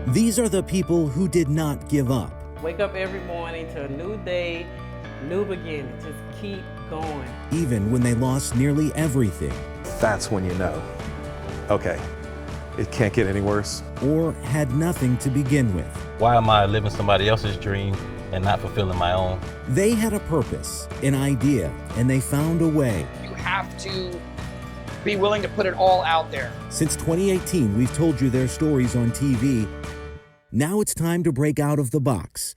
These are the people who did not give up. Wake up every morning to a new day, new beginning. Just keep going. Even when they lost nearly everything. That's when you know, okay, it can't get any worse. Or had nothing to begin with. Why am I living somebody else's dream and not fulfilling my own? They had a purpose, an idea, and they found a way. You have to be willing to put it all out there. Since 2018, we've told you their stories on TV. Now it's time to break out of the box.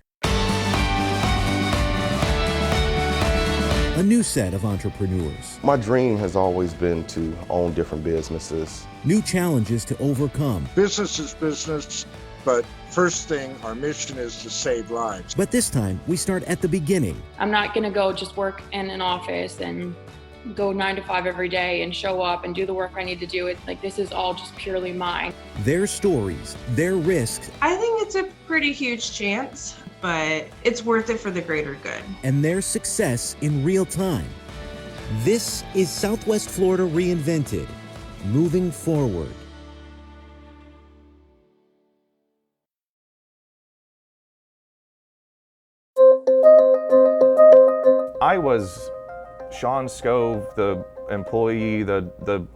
A new set of entrepreneurs. My dream has always been to own different businesses. New challenges to overcome. Business is business, but first thing, our mission is to save lives. But this time, we start at the beginning. I'm not gonna go just work in an office and go 9 to 5 every day and show up and do the work I need to do. It's like, this is all just purely mine. Their stories, their risks. I think it's a pretty huge chance, but it's worth it for the greater good. And their success in real time. This is Southwest Florida Reinvented, moving forward. I was Sean Skove, the employee, the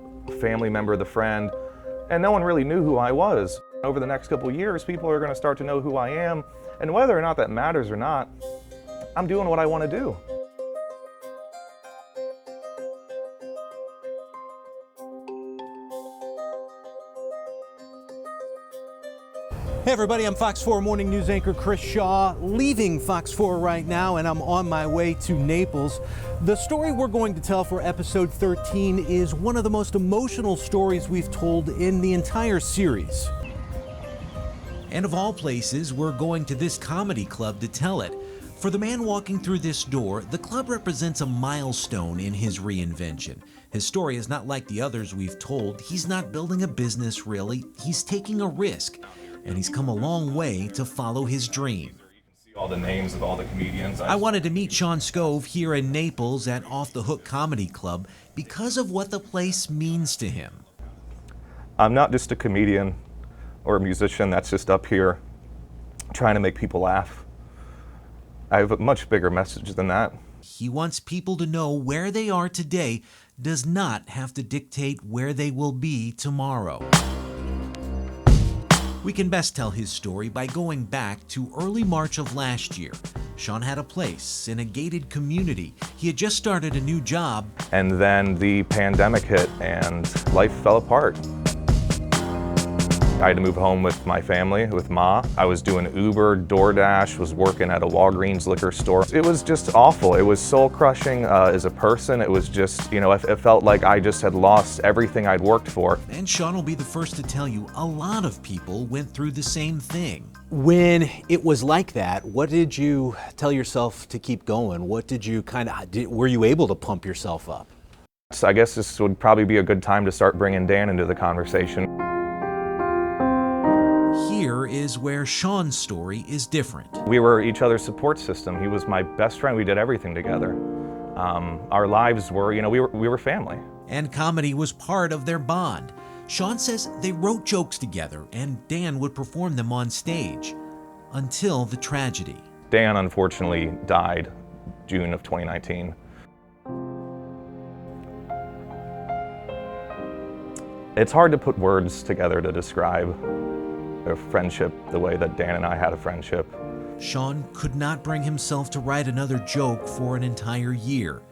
family member, the friend, and no one really knew who I was. Over the next couple of years, people are going to start to know who I am, and whether or not that matters or not, I'm doing what I want to do. Hey everybody, I'm Fox 4 Morning News anchor Chris Shaw, leaving Fox 4 right now, and I'm on my way to Naples. The story we're going to tell for episode 13 is one of the most emotional stories we've told in the entire series. And of all places, we're going to this comedy club to tell it. For the man walking through this door, the club represents a milestone in his reinvention. His story is not like the others we've told. He's not building a business, really. He's taking a risk. And he's come a long way to follow his dream. You can see all the names of all the comedians. I wanted to meet Sean Skove here in Naples at Off the Hook Comedy Club because of what the place means to him. I'm not just a comedian or a musician that's just up here trying to make people laugh. I have a much bigger message than that. He wants people to know where they are today does not have to dictate where they will be tomorrow. We can best tell his story by going back to early March of last year. Sean had a place in a gated community. He had just started a new job. And then the pandemic hit and life fell apart. I had to move home with my family, with Ma. I was doing Uber, DoorDash, was working at a Walgreens liquor store. It was just awful. It was soul crushing as a person. It was just, it felt like I just had lost everything I'd worked for. And Sean will be the first to tell you a lot of people went through the same thing. When it was like that, what did you tell yourself to keep going? What did you were you able to pump yourself up? So I guess this would probably be a good time to start bringing Dan into the conversation. Here is where Sean's story is different. We were each other's support system. He was my best friend. We did everything together. Our lives were, we were family. And comedy was part of their bond. Sean says they wrote jokes together and Dan would perform them on stage until the tragedy. Dan unfortunately died June of 2019. It's hard to put words together to describe a friendship the way that Dan and I had a friendship. Sean could not bring himself to write another joke for an entire year.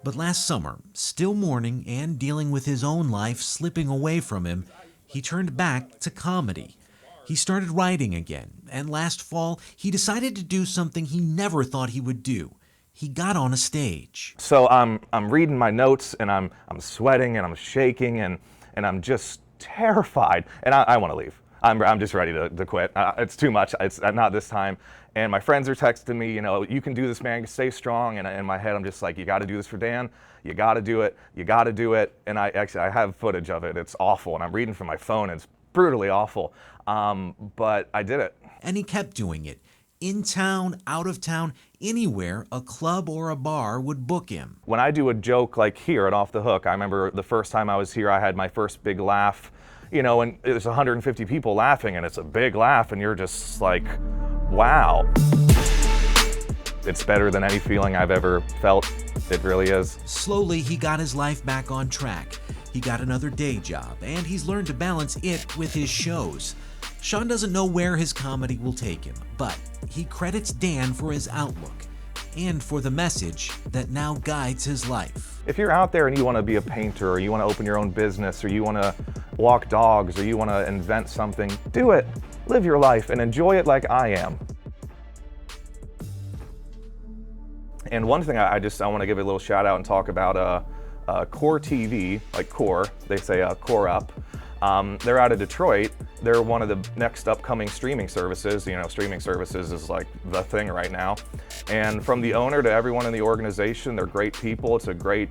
But last summer, still mourning and dealing with his own life slipping away from him, he turned back to comedy. He started writing again, and last fall, he decided to do something he never thought he would do. He got on a stage. So I'm reading my notes, and I'm sweating, and I'm shaking, and I'm just terrified, and I want to leave. I'm just ready to quit. It's too much. It's not this time. And my friends are texting me, you can do this, man. Stay strong. And in my head, I'm just like, you got to do this for Dan. You got to do it. You got to do it. And I have footage of it. It's awful. And I'm reading from my phone. It's brutally awful. But I did it. And he kept doing it. In town, out of town, anywhere a club or a bar would book him. When I do a joke like here at Off the Hook, I remember the first time I was here, I had my first big laugh. you know, and there's 150 people laughing and it's a big laugh and you're just like, wow. It's better than any feeling I've ever felt. It really is. Slowly, he got his life back on track. He got another day job, and he's learned to balance it with his shows. Sean doesn't know where his comedy will take him, but he credits Dan for his outlook and for the message that now guides his life. If you're out there and you want to be a painter, or you want to open your own business, or you want to walk dogs, or you want to invent something, do it. Live your life and enjoy it like I am. And one thing I want to give a little shout out and talk about Core TV, like Core, they say Core Up. They're out of Detroit. They're one of the next upcoming streaming services. You know, streaming services is like the thing right now. And from the owner to everyone in the organization, they're great people. It's a great,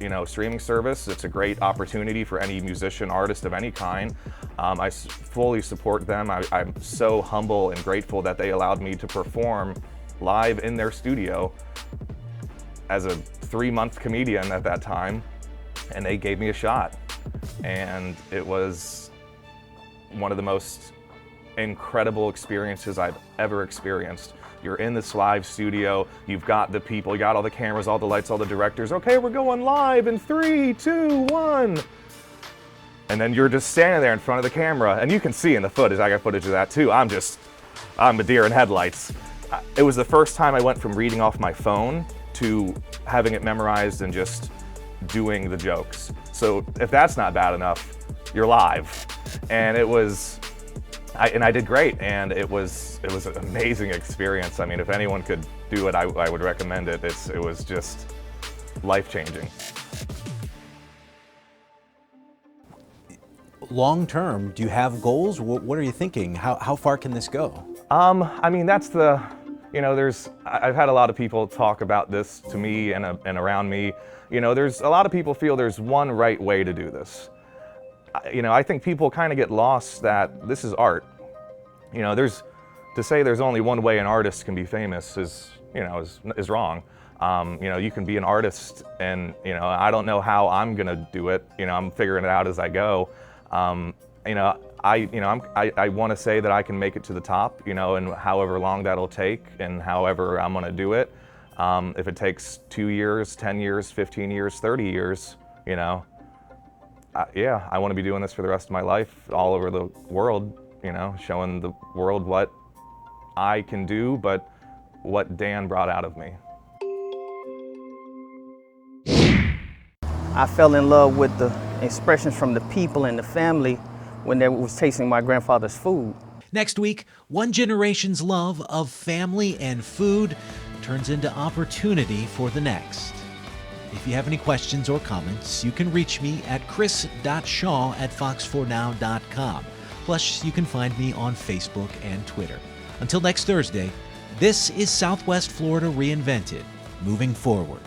you know, streaming service. It's a great opportunity for any musician, artist of any kind. I fully support them. I'm so humble and grateful that they allowed me to perform live in their studio as a 3-month comedian at that time, and they gave me a shot. And it was one of the most incredible experiences I've ever experienced. You're in this live studio, you've got the people, you got all the cameras, all the lights, all the directors. Okay, we're going live in 3, 2, 1. And then you're just standing there in front of the camera, and you can see in the footage, I got footage of that too, I'm a deer in headlights. It was the first time I went from reading off my phone to having it memorized and just doing the jokes. So if that's not bad enough, you're live. And I did great, and it was an amazing experience. I mean, if anyone could do it, I would recommend it. It was just life-changing. Long term, do you have goals? What are you thinking? How far can this go? I mean, that's I've had a lot of people talk about this to me and around me. You know, there's a lot of people feel there's one right way to do this. You know, I think people kind of get lost that this is art. You know, to say there's only one way an artist can be famous is wrong. You know, you can be an artist, and you know, I don't know how I'm gonna do it. You know, I'm figuring it out as I go. You know, I want to say that I can make it to the top, you know, and however long that'll take and however I'm going to do it. If it takes 2 years, 10 years, 15 years, 30 years, you know, yeah, I want to be doing this for the rest of my life all over the world, you know, showing the world what I can do, but what Dan brought out of me. I fell in love with the expressions from the people and the family when they was tasting my grandfather's food. Next week, one generation's love of family and food turns into opportunity for the next. If you have any questions or comments, you can reach me at chris.shaw@fox4now.com. Plus, you can find me on Facebook and Twitter. Until next Thursday, this is Southwest Florida Reinvented, moving forward.